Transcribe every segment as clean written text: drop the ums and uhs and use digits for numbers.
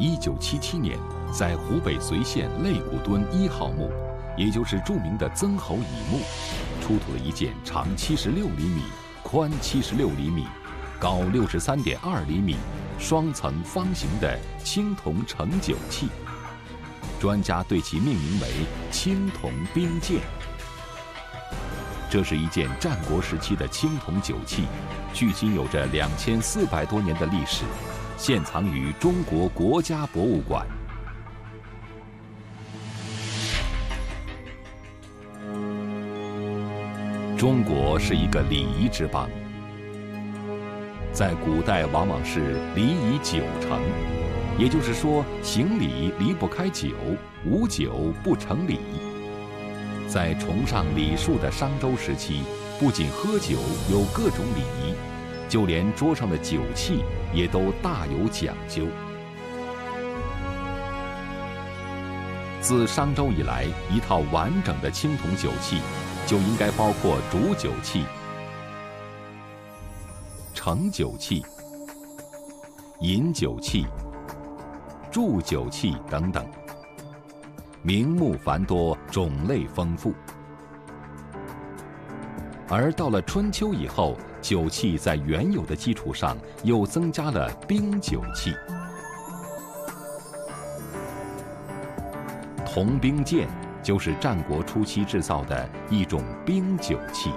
1977年，在湖北随县肋骨墩1号墓，也就是著名的曾侯乙墓，出土了一件长76厘米、宽76厘米、高63.2厘米、双层方形的青铜盛酒器。专家对其命名为青铜兵剑。这是一件战国时期的青铜酒器，距今有着2400多年的历史，现藏于中国国家博物馆。中国是一个礼仪之邦，在古代往往是礼以酒成，也就是说，行礼离不开酒，无酒不成礼。在崇尚礼数的商周时期，不仅喝酒有各种礼仪，就连桌上的酒器也都大有讲究。自商周以来，一套完整的青铜酒器就应该包括煮酒器、盛酒器、饮酒器、祝酒器等等，名目繁多，种类丰富。而到了春秋以后，酒器在原有的基础上又增加了冰酒器。铜兵剑就是战国初期制造的一种冰酒器。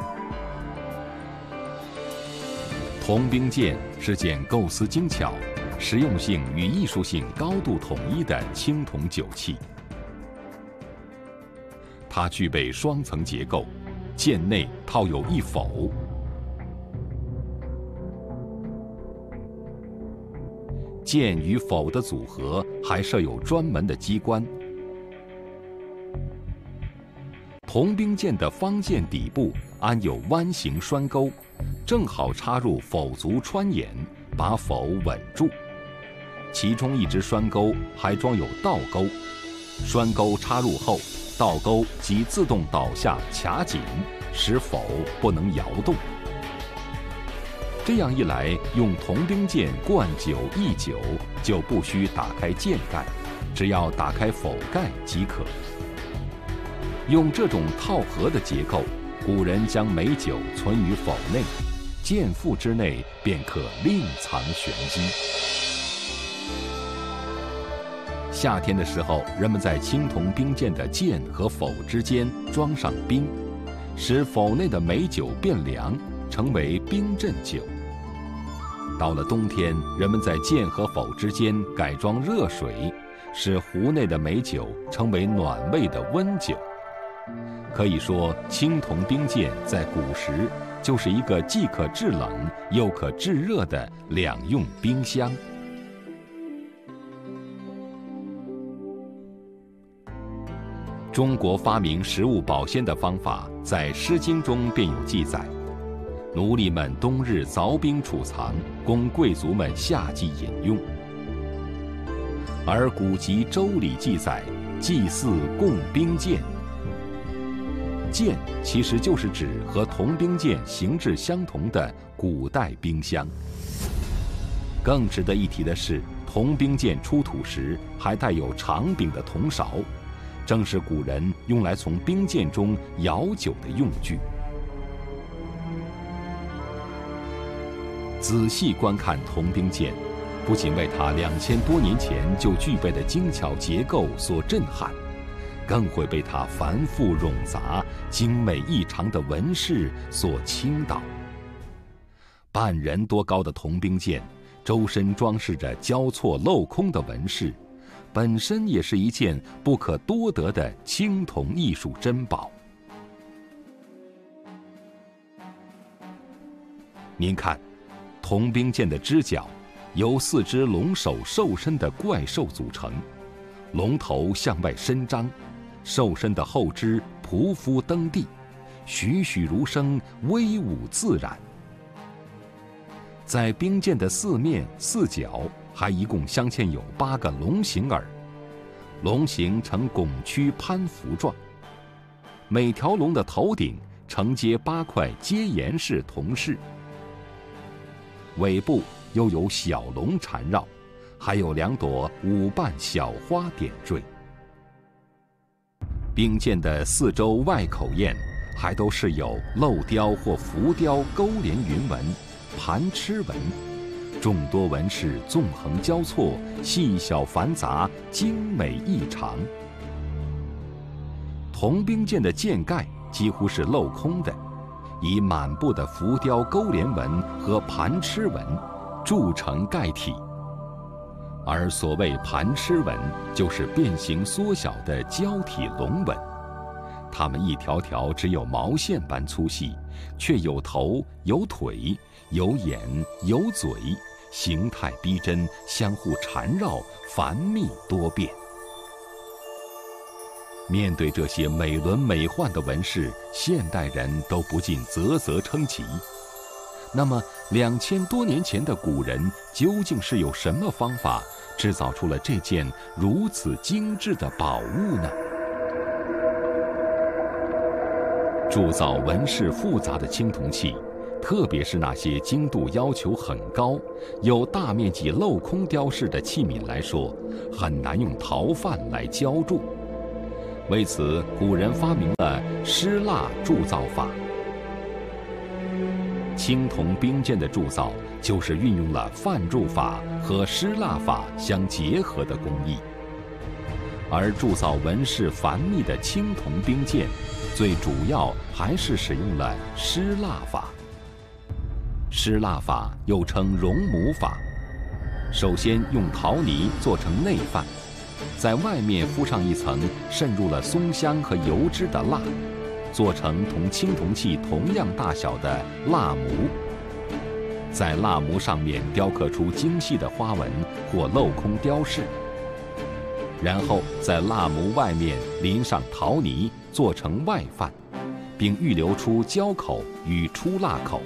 铜兵剑是件构思精巧、实用性与艺术性高度统一的青铜酒器。它具备双层结构，剑内套有一否，剑与否的组合还设有专门的机关。铜兵剑的方剑底部安有弯形栓钩，正好插入否足穿眼，把否稳住。其中一只栓钩还装有倒钩，栓钩插入后，倒钩即自动倒下卡紧，使否不能摇动。这样一来，用铜兵剑灌酒易酒，就不需打开剑盖，只要打开否盖即可。用这种套合的结构，古人将美酒存于否内，剑腹之内便可另藏玄机。夏天的时候，人们在青铜兵剑的剑和否之间装上冰，使否内的美酒变凉，成为冰镇酒。到了冬天，人们在剑和否之间改装热水，使壶内的美酒成为暖胃的温酒。可以说，青铜兵剑在古时就是一个既可制冷又可制热的两用冰箱。中国发明食物保鲜的方法，在《诗经》中便有记载。奴隶们冬日凿冰储藏，供贵族们夏季饮用。而古籍《周礼》记载，祭祀供冰剑。剑其实就是指和铜兵剑形制相同的古代冰箱。更值得一提的是，铜兵剑出土时还带有长柄的铜勺，正是古人用来从冰剑中舀酒的用具。仔细观看铜兵剑，不仅为它2000多年前就具备的精巧结构所震撼，更会被它繁复冗杂、精美异常的纹饰所倾倒。半人多高的铜兵剑，周身装饰着交错镂空的纹饰，本身也是一件不可多得的青铜艺术珍宝。您看，铜兵剑的支脚由4只龙首兽身的怪兽组成，龙头向外伸张，兽身的后肢匍匐蹬地，栩栩如生，威武自然。在兵剑的4面4角还一共镶嵌有8个龙形耳，龙形呈拱曲攀扶状，每条龙的头顶承接8块接沿式铜饰，尾部又有小龙缠绕，还有2朵舞瓣小花点缀。兵舰的四周外口沿还都是有镂雕或浮雕勾连云纹、盘螭纹，众多纹饰纵横交错，细小繁杂，精美异常。铜兵舰的舰盖几乎是镂空的，以满布的浮雕勾连纹和盘螭纹铸成盖体。而所谓盘螭纹，就是变形缩小的胶体龙纹，它们一条条只有毛线般粗细，却有头、有腿、有眼、有嘴，形态逼真，相互缠绕，繁密多变。面对这些美轮美奂的纹饰，现代人都不禁啧啧称奇。那么2000多年前的古人究竟是有什么方法制造出了这件如此精致的宝物呢？铸造纹饰复杂的青铜器，特别是那些精度要求很高、有大面积镂空雕饰的器皿来说，很难用陶范来浇铸。为此，古人发明了湿蜡铸造法。青铜兵舰的铸造就是运用了范铸法和湿蜡法相结合的工艺。而铸造纹饰繁密的青铜兵舰，最主要还是使用了湿蜡法。湿蜡法又称熔母法，首先用陶泥做成内范，在外面敷上一层渗入了松香和油脂的蜡，做成同青铜器同样大小的蜡模，在蜡模上面雕刻出精细的花纹或镂空雕饰，然后在蜡模外面淋上陶泥，做成外范，并预留出胶口与出蜡口。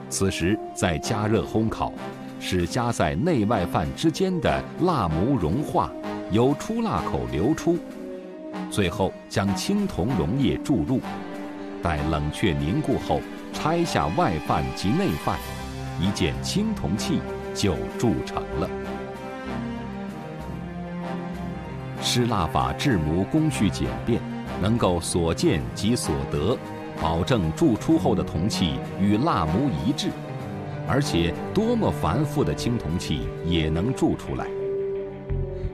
此时再加热烘烤，使夹在内外范之间的蜡模融化，由出蜡口流出。最后将青铜溶液注入，待冷却凝固后，拆下外范及内范，一件青铜器就铸成了。湿蜡法制模工序简便，能够所见即所得，保证铸出后的铜器与蜡模一致，而且多么繁复的青铜器也能铸出来。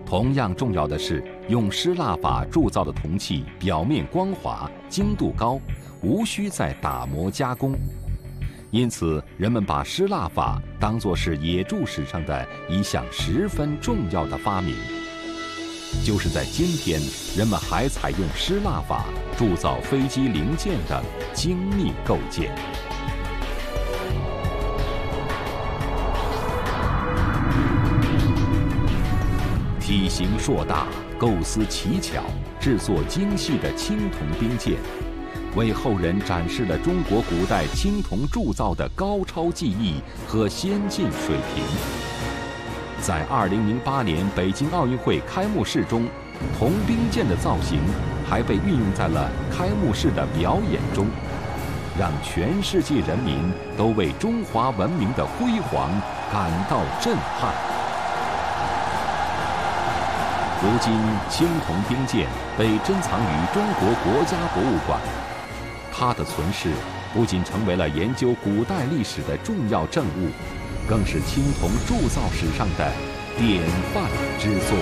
同样重要的是，用湿蜡法铸造的铜器表面光滑，精度高，无需再打磨加工。因此，人们把湿蜡法当作是冶铸史上的一项十分重要的发明。就是在今天，人们还采用湿蜡法铸造飞机零件等精密构件。体型硕大，构思奇巧，制作精细的青铜兵舰，为后人展示了中国古代青铜铸造的高超技艺和先进水平。在2008年北京奥运会开幕式中，铜兵舰的造型还被运用在了开幕式的表演中，让全世界人民都为中华文明的辉煌感到震撼。如今，青铜兵舰被珍藏于中国国家博物馆，它的存世不仅成为了研究古代历史的重要证物，更是青铜铸造史上的典范之作。